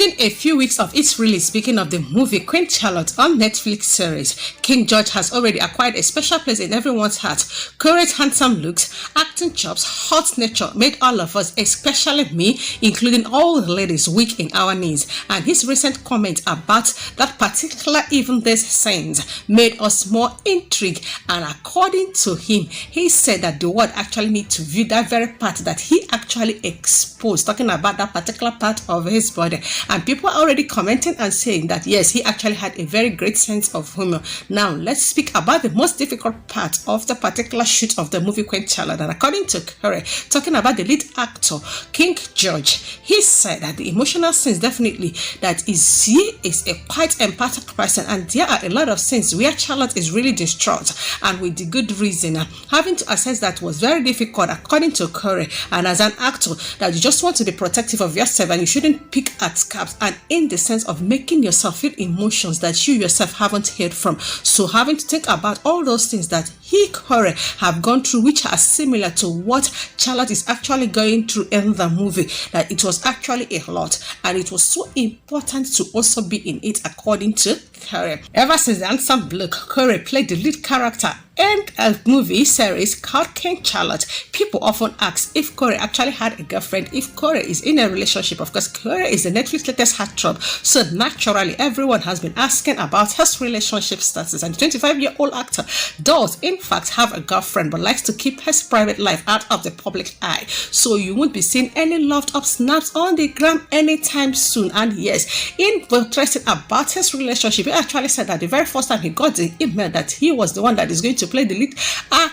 Within a few weeks of its release, speaking of the movie QueenCharlotte on Netflixseries, King George has already acquired a special place in everyone's heart. Corey's handsome looks, acting chops, hot nature made all of us, especially me, including all the ladies, weak in our knees. And his recent comment about that particular even these scenes made us more intrigued. And according to him, he said that the world actually need to view that very part that he actually exposed, talking about that particular part of his body. And people are already commenting and saying that yes, he actually had a very great sense of humor. Now let's speak about the most difficult part of the particular shoot of the movie QueenCharlotte. And according to Curry, talking about the lead actor King George, he said that the emotional scenes definitely that is he is a quite empathic person, and there are a lot of scenes where Charlotte is really distraught, and with the good reason. Having to assess that was very difficult according to Curry. And as an actor, that you just want to be protective of yourself and you shouldn't pick at scabs, and in the sense of making yourself feel emotions that you yourself haven't heard from. So having to think about all those things that he, Corey, have gone through, which are similar to what Charlotte is actually going through in the movie, that it was actually a lot, and it was so important to also be in it according to Corey. Ever since the handsome bloke Corey played the lead character in a movie series called QueenCharlotte, people often ask if Corey actually had a girlfriend, if Corey is in a relationship. Of course, Corey is the Netflix latest heartthrob, so naturally everyone has been asking about his relationship status. And the 25-year-old actor does in fact have a girlfriend, but likes to keep his private life out of the public eye, so you won't be seeing any loved up snaps on the gram anytime soon. And yes, in interested about his relationship, he actually said that the very first time he got the email that he was the one that is going to play the lead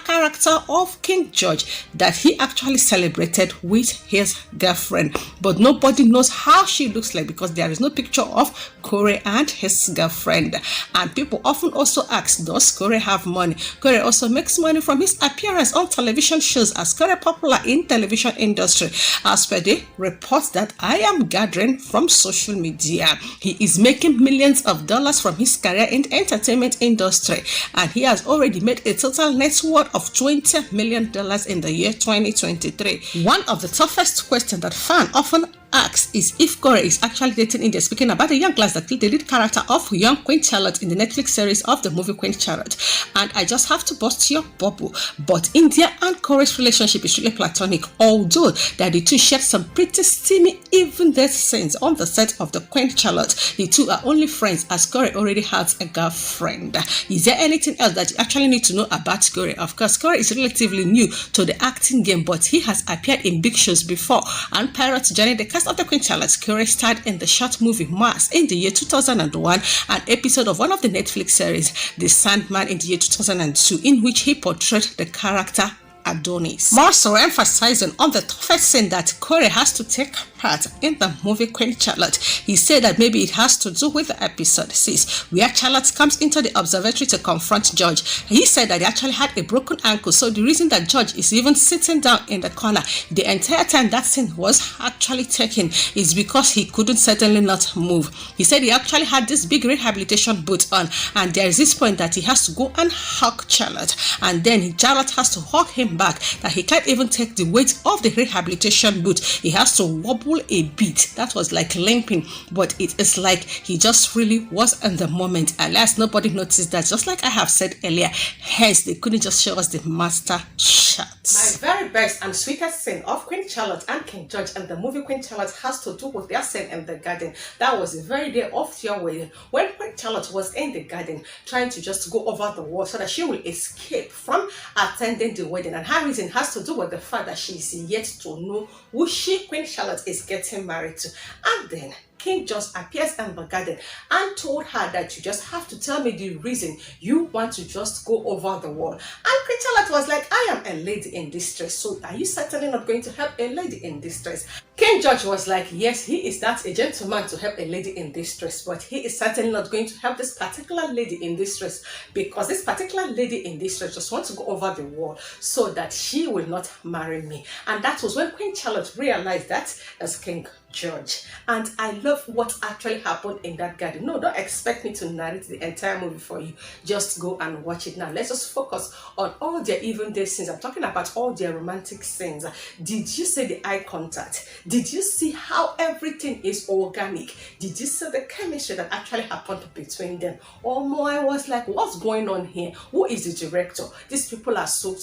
character of King George, that he actually celebrated with his girlfriend, but nobody knows how she looks like because there is no picture of Corey and his girlfriend. And people often also ask, does Corey have money? Corey also makes money from his appearance on television shows, as Corey popular in television industry. As per the reports that I am gathering from social media, he is making millions of dollars from his career in the entertainment industry, and he has already made a total net worth of $20 million in the year 2023. One of the toughest questions that fans often asks is if Corey is actually dating India, speaking about the young lass that played the lead character of young Queen Charlotte in the Netflix series of the movie QueenCharlotte. And I just have to bust your bubble, but India and Corey's relationship is really platonic, although that the two shared some pretty steamy even death scenes on the set of the QueenCharlotte. The two are only friends, as Corey already has a girlfriend. Is there anything else that you actually need to know about Corey? Of course, Corey is relatively new to the acting game, but he has appeared in big shows before. And prior to joining the cast of the QueenCharlotte, Corey starred in the short movie Mars in the year 2001, an episode of one of the Netflix series The Sandman in the year 2002, in which he portrayed the character Adonis. More so emphasizing on the toughest scene that Corey has to take part in the movie QueenCharlotte. He said that maybe it has to do with the episode 6, where Charlotte comes into the observatory to confront George. He said that he actually had a broken ankle, so the reason that George is even sitting down in the corner the entire time that scene was actually taken is because he couldn't certainly not move. He said he actually had this big rehabilitation boot on, and there is this point that he has to go and hug Charlotte, and then Charlotte has to hug him back, that he can't even take the weight of the rehabilitation boot. He has to wobble a bit. That was like limping, but it is like he just really was in the moment. Alas, nobody noticed that, just like I have said earlier. Hence, they couldn't just show us the master shots. My very best and sweetest scene of QueenCharlotte and King George and the movie QueenCharlotte has to do with their scene in the garden. That was the very day of their wedding, when QueenCharlotte was in the garden trying to just go over the wall so that she will escape from attending the wedding. And her reason has to do with the fact that she is yet to know who QueenCharlotte is getting married to. And then King just appears in the garden and told her that you just have to tell me the reason you want to just go over the wall. And QueenCharlotte was like, I am a lady in distress, so are you certainly not going to help a lady in distress? King George was like, yes, he is not a gentleman to help a lady in distress, but he is certainly not going to help this particular lady in distress, because this particular lady in distress just wants to go over the wall so that she will not marry me. And that was when QueenCharlotte realized that, as King George, and I love what actually happened in that garden. No, don't expect me to narrate the entire movie for you. Just go and watch it now. Let's just focus on all their even day scenes. I'm talking about all their romantic scenes. Did you see the eye contact? Did you see how everything is organic? Did you see the chemistry that actually happened between them? Oh my, I was like, what's going on here? Who is the director? These people are so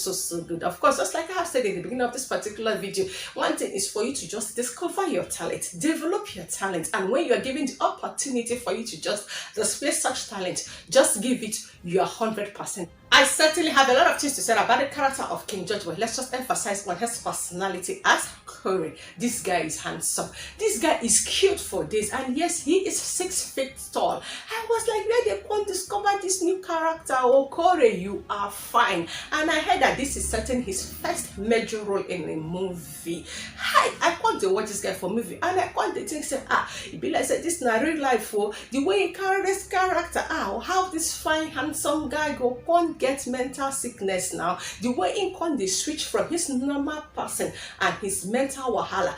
good. Of course, just like I have said in the beginning of this particular video, one thing is for you to just discover your talent, develop your talent, and when you are given the opportunity for you to just display such talent, just give it your 100%. I certainly have a lot of things to say about the character of King George, but let's just emphasize on his personality as Corey. This guy is handsome. This guy is cute for this, and yes, he is 6 feet tall. I was like, where they can't discover this new character? Oh, Corey, you are fine. And I heard that this is certainly his first major role in a movie. I can't watch this guy for movie, and I can't think say, it be like say this na real life for the way he carry this character. How this fine handsome guy go can't get mental sickness now. The way he can they switch from his normal person and his mental wahala.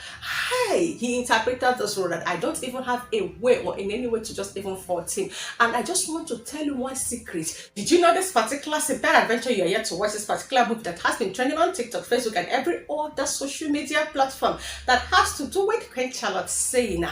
He interpreted this role that I don't even have a way or in any way to just even fault him. And I just want to tell you one secret. Did you know this particular simple adventure you are yet to watch this particular book that has been trending on TikTok, Facebook, and every other social media platform that has to do with QueenCharlotte saying,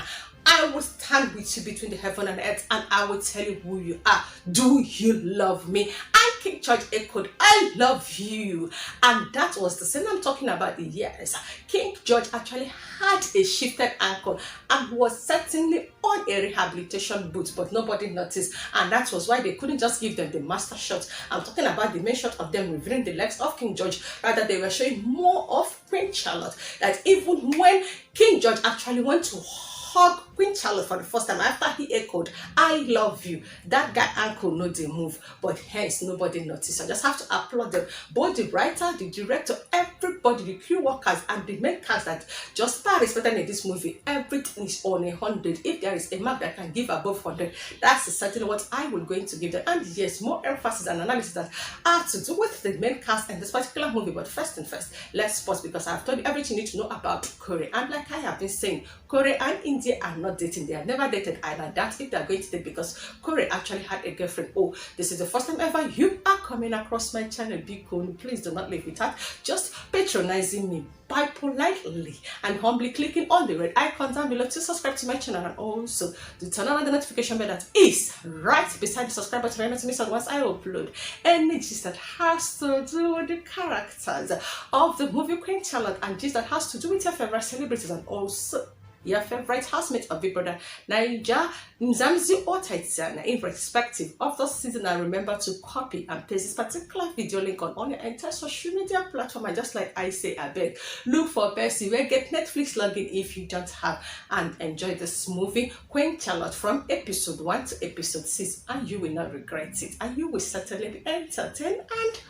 I will stand with you between the heaven and earth, and I will tell you who you are. Do you love me? And King George echoed, I love you. And that was the scene I'm talking about. Yes, King George actually had a shifted ankle and was certainly on a rehabilitation boot, but nobody noticed. And that was why they couldn't just give them the master shot. I'm talking about the main shot of them revealing the legs of King George. Rather, they were showing more of QueenCharlotte. That even when King George actually went to hug QueenCharlotte for the first time after he echoed, I love you, that guy ankle no dey move, but hence nobody noticed. I just have to applaud them, both the writer, the director, everybody, the crew workers, and the main cast that just participated in this movie. Everything is on 100. If there is a mark that can give above 100, that's certainly what I will going to give them. And yes, more emphasis and analysis that have to do with the main cast in this particular movie. But first and first, let's pause because I've told you everything you need to know about Corey. And like I have been saying, Corey and India are not dating. They have never dated either. That's if they are going to date, because Corey actually had a girlfriend. Oh, this is the first time ever you are coming across my channel, Big Coon. Please do not leave without just patronizing me by politely and humbly clicking on the red icon down below to subscribe to my channel, and also to turn on the notification bell that is right beside the subscribe button not to miss out once I upload any gist that has to do with the characters of the movie QueenCharlotte, and gist that has to do with your favorite celebrities, and also your favorite housemate of Big Brother Naija, Mzamzi, or Tatiana, in respective of the season. And remember to copy and paste this particular video link on your entire social media platform. And just like I say, I beg, look for Percy, where get Netflix login if you don't have, and enjoy this movie QueenCharlotte from episode 1 to episode 6, and you will not regret it, and you will certainly be entertained and